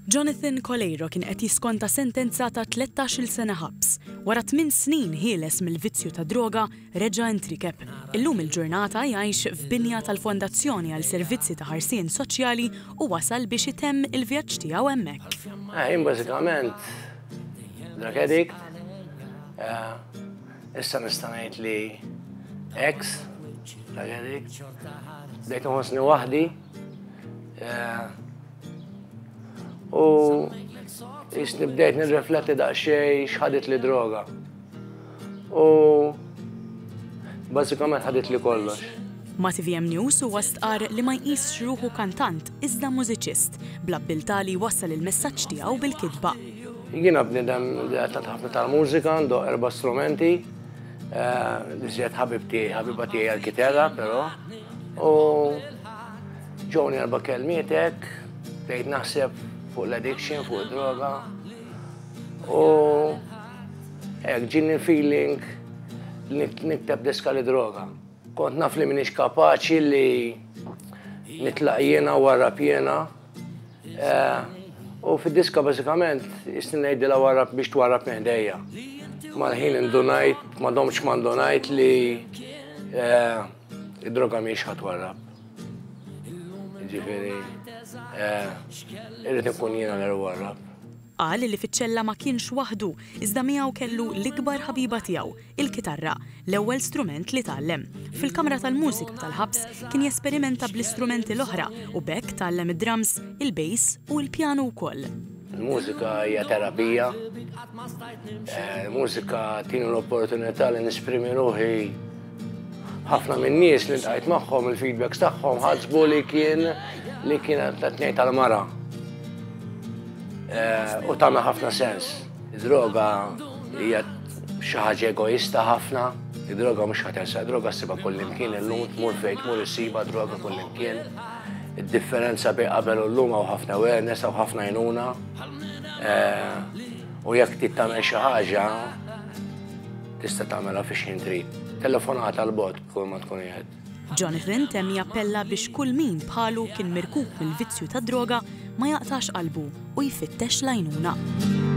Jonathan Colleiro kien qed jiskonta sentenza ta' 13-il sena ħabs. Wara 8 snin ħieles mill-vizzju ta' droga reġa' intrikeb. Illum il-ġurnata jgħix f'binja tal-Fondazzjoni għal Servizzi ta' Ħarsien Soċjali u wasal biex itemm il-vjaġġ tiegħu hemmhekk. Jien bażikament drug addict. Issa nista' ngħid li ex drug addict. Bdejt inħossni waħdi. U jisni bdejt nirrifletti daqsxejn x'ħadet li droga. U bażikament ħadet li kollox. Ma' TVM News huwa stqar li ma jqisx ruħu kantant iżda mużiċist bl-abbiltà li jwassal il-messaġġ tiegħu bil-kitba. Jiena bniedem ta' ħafna tal-mużika, għandu 4 strumenti, iżjed ħabiba tiegħi għall-kiterra però. U ġewni 4 kelmietek, bdejt naħseb fuq l-addiction, fuq droga. U ġinni feeling li nikteb diska li droga. Kont naf li minix kapaċi li nitlaq jiena u warrab jiena. U fid-diska bażikament jisni ngħidilha warrab biex twarrab meħdejja. Mal-ħin indunajt, m'għadhomx ma ndunajt li id-droga mhix ħatwarrab. Ġifieri, irrid ikun jiena li warrab. Qal li fiċ-ċella ma kienx waħdu, iżda miegħu kellu l-ikbar ħabiba tiegħu, il-kitarra, l-ewwel strument li tgħallem. Fil-kamra tal-mużika tal-ħabs kien jesperimenta bl-istrumenti l-oħra u bekk tgħallem id-drums, il-bass u l-pjanu wkoll. Il-mużika hija terapija. Il-mużika tini l-opportunità li nisprimi ruħi. Ħafna minn nies li ntqajt magħhom il-feedbacks tagħhom ħadsbu li kienet qed ngħid tal-mara. U tagħmel ħafna sens. Id-droga hija xi ħaġa egoista ħafna. Id-droga mhux ħatensa, id-droga ssibha kullimkien illum tmur fejn tmur issiba droga kullimkien. Id-differenza bejn qabel u llum hawn ħafna awareness hawn ħafna għajnuna. U jekk trid tagħmel xi ħaġa tista' tagħmelha fi xejn trid. Telefonata l-bot kull ma tkun qiegħed. Jonathan temm jappella biex kull min bħalu kien mirkub mill-vizzju tad droga ma jaqtax qalbu u jfittex l-għajnuna.